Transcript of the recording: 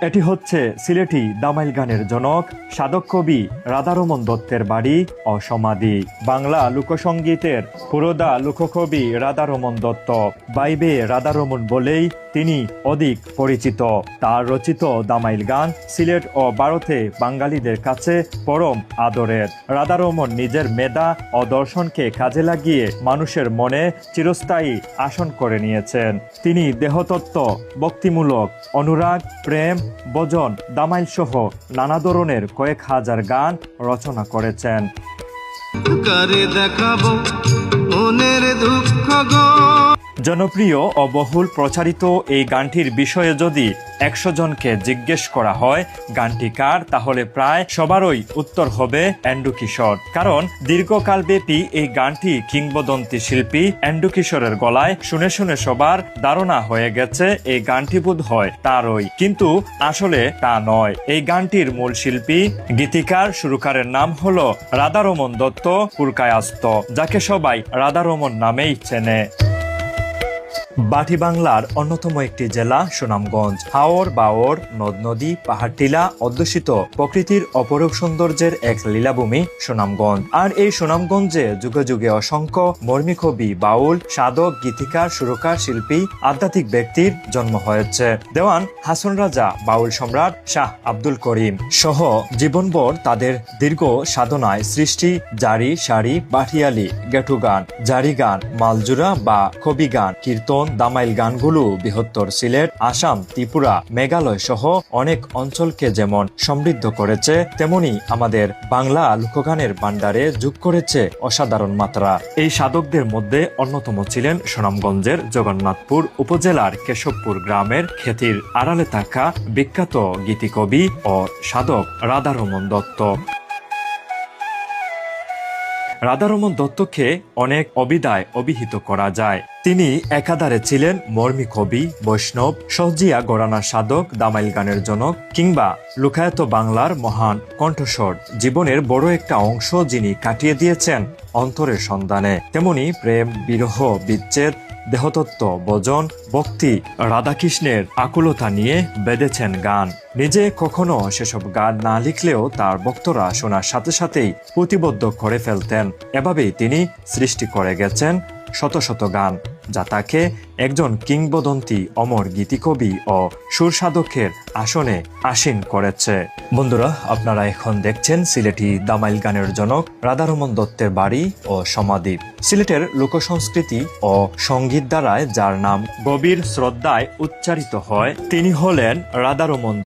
এটি হচ্ছে সিলেটি দামাইল গানের জনক সাধক কবি রাধারমণ দত্তের বাড়ি ও সমাধি। বাংলা লোকসঙ্গীতের পুরোধা লোককবি রাধারমণ দত্ত বাইবে রাধারমণ বলেই তিনি অধিক পরিচিত। তার রচিত দামাইল গান সিলেট ও ভারতে বাঙালিদের কাছে পরম আদরের। রাধারমণ নিজের মেধা ও দর্শনকে কাজে লাগিয়ে মানুষের মনে চিরস্থায়ী আসন করে নিয়েছেন। তিনি দেহতত্ত্ব, ভক্তিমূলক, অনুরাগ, প্রেম, ভজন, দামাইল সহ নানা ধরনের কয়েক হাজার গান রচনা করেছেন। জনপ্রিয় ও বহুল প্রচারিত এই গানটির বিষয়ে যদি 100 জনকে জিজ্ঞেস করা হয় গানটি কার, তাহলে প্রায় সবারই উত্তর হবে এন্ডু কিশোর। কারণ দীর্ঘকালব্যাপী এই গানটি কিংবদন্তি শিল্পী এন্ডু কিশোরের গলায় শুনে শুনে সবার ধারণা হয়ে গেছে এই গানটি বোধ হয় তারই, কিন্তু আসলে তা নয়। এই গানটির মূল শিল্পী, গীতিকার, সুরকারের নাম হলো রাধারমণ দত্ত পুরকায়স্থ, যাকে সবাই রাধারমণ নামেই চেনে। বাটি বাংলার অন্যতম একটি জেলা সুনামগঞ্জ। হাওর বাওর, নদ নদী, পাহাড় টিলা অধ্যুষিত প্রকৃতির অপরূপ সৌন্দর্যের এক লীলাভূমি সুনামগঞ্জ। আর এই সুনামগঞ্জে যুগে যুগে অসংখ্য মর্মী কবি, বাউল, সাধক, গীতিকার, সুরকার, শিল্পী, আধ্যাত্মিক ব্যক্তির জন্ম হয়েছে। দেওয়ান হাসন রাজা, বাউল সম্রাট শাহ আব্দুল করিম সহ জীবনভর তাদের দীর্ঘ সাধনায় সৃষ্টি জারি, সারি, বাটিয়ালি, গেটু গান, জারি গান, মালজুরা বা কবি গান, কীর্তন, দামাইল গানগুলো বৃহত্তর সিলেট, আসাম, ত্রিপুরা, মেঘালয় সহ অনেক অঞ্চলকে যেমন সমৃদ্ধ করেছে, তেমনি আমাদের বাংলা লোকগানের ভান্ডারে যোগ করেছে অসাধারণ মাত্রা। এই সাধকদের মধ্যে অন্যতম ছিলেন সুনামগঞ্জের জগন্নাথপুর উপজেলার কেশবপুর গ্রামের খ্যাতির আড়ালে থাকা বিখ্যাত গীতিকবি ও সাধক রাধারমণ দত্ত। রাধারমণ দত্তকে অনেক অবিদায় অভিহিত করা যায়। তিনি একাধারে ছিলেন মর্মী কবি, বৈষ্ণব, সহজিয়া ঘরানার সাধক, দামাইল গানের জনক কিংবা লোকায়ত বাংলার মহান কণ্ঠস্বর। জীবনের বড় একটা অংশ যিনি কাটিয়ে দিয়েছেন অন্তরের সন্ধানে। তেমনি প্রেম, বিরহ, বিচ্ছেদ, দেহতত্ত্ব, ভজন, ভক্তি, রাধাকৃষ্ণের আকুলতা নিয়ে বেঁধেছেন গান। নিজে কখনো সেসব গান না লিখলেও তার ভক্তরা শোনার সাথে সাথেই প্রতিবদ্ধ করে ফেলতেন। এভাবেই তিনি সৃষ্টি করে গেছেন শত শত গান, যা তাকে একজন কিংবদন্তি অমর গীতিকবি ও সুরসাধকের আসনে আসীন করেছে। বন্ধুরা, আপনারা এখন দেখছেন সিলেটি দামাইল গানের জনক রাধারমণ দত্তের বাড়ি ও সমাধি। সিলেটের লোকসংস্কৃতি ও সঙ্গীত দ্বারায় যার নাম গভীর শ্রদ্ধায় উচ্চারিত হয়, তিনি হলেন রাধারমণ